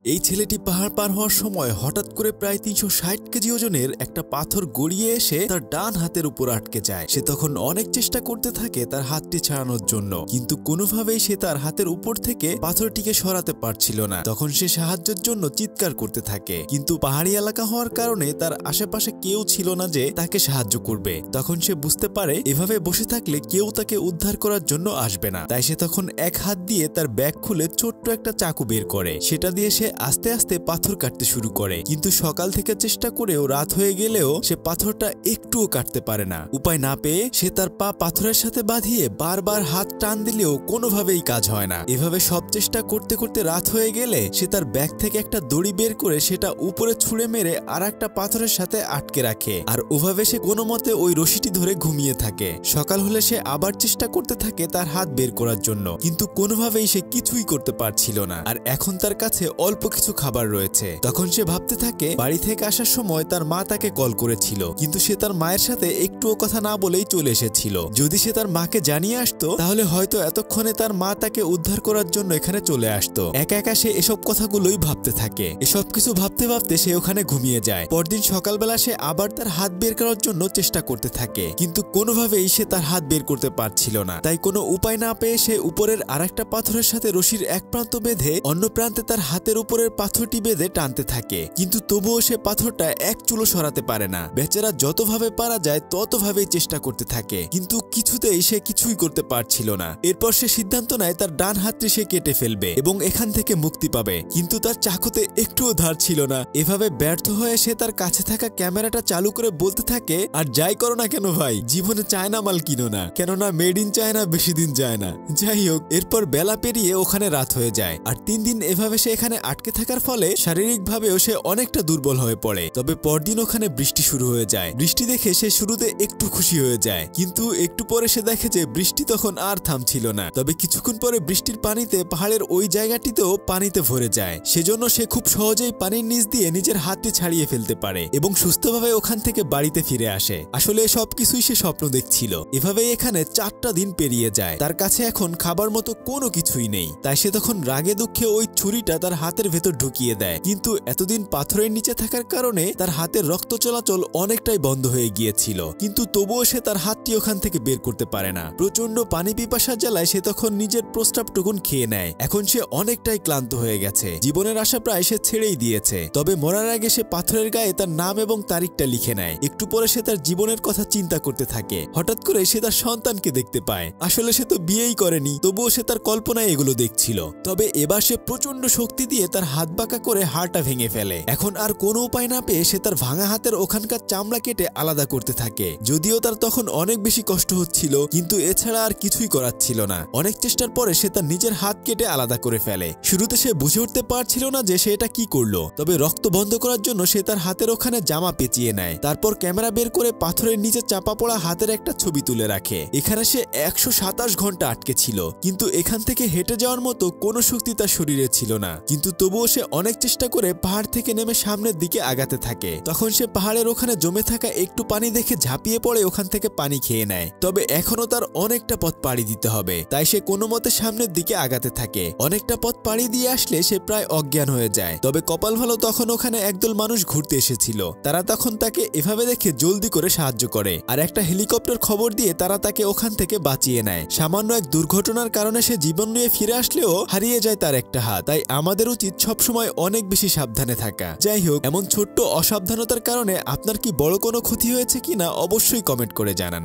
এই ছেলেটি পাহাড় পার হওয়ার সময় হঠাৎ করে প্রায় ৩৬০ কেজি ওজনের একটা পাথর গড়িয়ে এসে তার ডান হাতের উপর আটকে যায়। সে তখন অনেক চেষ্টা করতে থাকে তার হাতটি ছাড়ানোর জন্য, কিন্তু কোনোভাবেই সে তার হাতের উপর থেকে পাথরটিকে সরাতে পারছিল না। তখন সে সাহায্যের জন্য চিৎকার করতে থাকে, কিন্তু পাহাড়ি এলাকা হওয়ার কারণে তার আশেপাশে কেউ ছিল না যে তাকে সাহায্য করবে। তখন সে বুঝতে পারে এভাবে বসে থাকলে কেউ তাকে উদ্ধার করার জন্য আসবে না। তাই সে তখন এক হাত দিয়ে তার ব্যাগ খুলে ছোট্ট একটা চাকু বের করে, সেটা দিয়ে সে আস্তে আস্তে পাথর কাটতে শুরু করে। কিন্তু সকাল থেকে চেষ্টা করেও রাত হয়ে গেলেও সে পাথরটা একটুও কাটতে পারে না। উপায় না পেয়ে সে তার পা পাথরের সাথে বাঁধিয়ে বারবার হাত টান দিলেও কোনোভাবেই কাজ হয় না। এভাবে সব চেষ্টা করতে করতে রাত হয়ে গেলে সে তার ব্যাগ থেকে একটা দড়ি বের করে সেটা উপরে ছুঁড়ে মেরে আর একটা পাথরের সাথে আটকে রাখে, আর ওভাবে সে কোনো মতে ওই রশিটি ধরে ঘুমিয়ে থাকে। সকাল হলে সে আবার চেষ্টা করতে থাকে তার হাত বের করার জন্য, কিন্তু কোনোভাবেই সে কিছুই করতে পারছিল না। আর এখন তার কাছে অল্প কিছু খাবার রয়েছে। তখন সে ভাবতে থাকে বাড়ি থেকে আসার সময় তার মা তাকে কল করেছিল, কিন্তু সে তার মায়ের সাথে একটুও কথা না বলেই চলে এসেছিল। যদি সে তার মাকে জানিয়ে আসতো তাহলে হয়তো এতক্ষণে তার মা তাকে উদ্ধার করার জন্য এখানে চলে আসতো। একা একা সে এসব কথাগুলোই ভাবতে থাকে। এসব কিছু ভাবতে ভাবতে সে ওখানে ঘুমিয়ে যায়। পরদিন সকালবেলা সে আবার তার হাত বের করার জন্য চেষ্টা করতে থাকে, কিন্তু কোনোভাবেই সে তার হাত বের করতে পারছিল না। তাই কোনো উপায় না পেয়ে সে উপরের আরেকটা পাথরের সাথে রশির এক প্রান্ত বেঁধে অন্য প্রান্তে তার হাতের উপরের পাথরটি বেঁধে টানতে থাকে, কিন্তু তবুও সে পাথরটা এক চুলো সরাতে পারে না। বেচারা যতভাবে পারা যায় ততভাবেই চেষ্টা করতে থাকে, কিন্তু কিছুতেই সে কিছুই করতে পারছিল না। এরপর সে সিদ্ধান্ত নেয় তার ডান হাতটি সে কেটে ফেলবে এবং এখান থেকে মুক্তি পাবে, কিন্তু তার চাকুতে একটুও ধার ছিল না। এভাবে ব্যর্থ হয়ে সে তার কাছে থাকা ক্যামেরাটা চালু করে বলতে থাকে, আর যাই করো না কেন ভাই, জীবনে চায়না মাল কিনো না, কেননা মেড ইন চায়না বেশি দিন যায় না। যাই হোক, এরপর বেলা পেরিয়ে ওখানে রাত হয়ে যায়। আর 3 দিন এভাবে সে এখানে আটকে থাকার ফলে শারীরিকভাবেও সে অনেকটা দুর্বল হয়ে পড়ে। তবে পরদিন ওখানে বৃষ্টি শুরু হয়ে যায়। বৃষ্টি দেখে সে শুরুতে একটু খুশি হয়ে যায়, কিন্তু একটু পরে সে দেখে যে বৃষ্টি তখন আর থামছিল না। তবে কিছুক্ষণ পরে বৃষ্টির পানিতে পাহাড়ের ওই জায়গাটিতেও পানিতে ভরে যায়। সেজন্য সে খুব সহজেই পানির নিচ দিয়ে নিজের হাতটি ছাড়িয়ে ফেলতে পারে এবং সুস্থভাবে ওখান থেকে বাড়িতে ফিরে আসে। আসলে সবকিছুই সে স্বপ্ন দেখছিল। এভাবেই এখানে 4টা দিন পেরিয়ে যায়। তার কাছে এখন খাবার মতো কোনো কিছুই নেই। তাই সে তখন রাগে দুঃখে ওই ছুরিটা তার হাতের ভেতর ঢুকিয়ে দেয়, কিন্তু এতদিন পাথরের নিচে থাকার কারণে তার হাতের রক্ত চলাচল অনেকটাই বন্ধ হয়ে গিয়েছিল, কিন্তু তবুও সে তার হাতটি ওখান থেকে বের করতে পারে না। প্রচন্ড পানি পিপাসা জ্বালায় সে তখন নিজের প্রস্রাবটুকুন খেয়ে নেয়। এখন সে অনেকটাই ক্লান্ত হয়ে গেছে, জীবনের আশা প্রায় সে ছেড়েই দিয়েছে। তবে মরার আগে সে পাথরের গায়ে তার নাম এবং তারিখটা লিখে নেয়। একটু পরে সে তার জীবনের কথা চিন্তা করতে থাকে। হঠাৎ করে সে তার সন্তানকে দেখতে পায়। আসলে সে তো বিয়েই করেনি, তবুও সে তার কল্পনায় এগুলো দেখছিল। তবে এবার সে প্রচন্ড শক্তি দিয়ে তার হাত বাঁকা করে হাড়টা ভেঙে ফেলে। এখন আর কোনো উপায় না পেয়ে সে তার ভাঙা হাতের ওখানকার চামড়া কেটে আলাদা করতে থাকে। যদিও তার তখন অনেক বেশি কষ্ট হচ্ছিল, কিন্তু এছাড়া আর কিছুই করার ছিল না। অনেক চেষ্টার পরে সে তার নিজের হাত কেটে আলাদা করে ফেলে। শুরুতে সে বুঝে উঠতে পারছিল না যে সে এটা কি করলো। তবে রক্ত বন্ধ করার জন্য সে তার হাতের ওখানে জামা পেঁচিয়ে নেয়। তারপর ক্যামেরা বের করে পাথরের নিচে চাপা পড়া হাতের একটা ছবি তুলে রাখে। এখানে সে 127 ঘন্টা আটকে ছিল, কিন্তু এখান থেকে হেঁটে যাওয়ার মতো কোনো শক্তি তার শরীরে ছিল না। কিন্তু তবুও সে অনেক চেষ্টা করে পাহাড় থেকে নেমে সামনের দিকে আগাতে থাকে। তখন সে পাহাড়ের ওখানে জমে থাকা একটু পানি দেখে ঝাঁপিয়ে পড়ে ওখান থেকে পানি খেয়ে নেয়। তবে এখনো তার অনেকটা পথ পাড়ি দিতে হবে, তাই সে কোনো মতে সামনের দিকে আগাতে থাকে। অনেকটা পথ পাড়ি দিয়ে আসলে সে প্রায় অজ্ঞান হয়ে যায়। তবে কপাল ভালো, তখন ওখানে একদল মানুষ ঘুরতে এসেছিল। তারা তখন তাকে এভাবে দেখে জলদি করে সাহায্য করে, আর একটা হেলিকপ্টার খবর দিয়ে তারা তাকে ওখান থেকে বাঁচিয়ে নেয়। সামান্য এক দুর্ঘটনার কারণে সে জীবন নিয়ে ফিরে আসলেও হারিয়ে যায় তার একটা হাত। তাই আমাদের উচিত সবসময় অনেক বেশি সাবধানে থাকা। যাই হোক, এমন ছোট্ট অসাবধানতার কারণে আপনার কি বড় কোনো ক্ষতি হয়েছে কিনা অবশ্যই কমেন্ট করে জানান।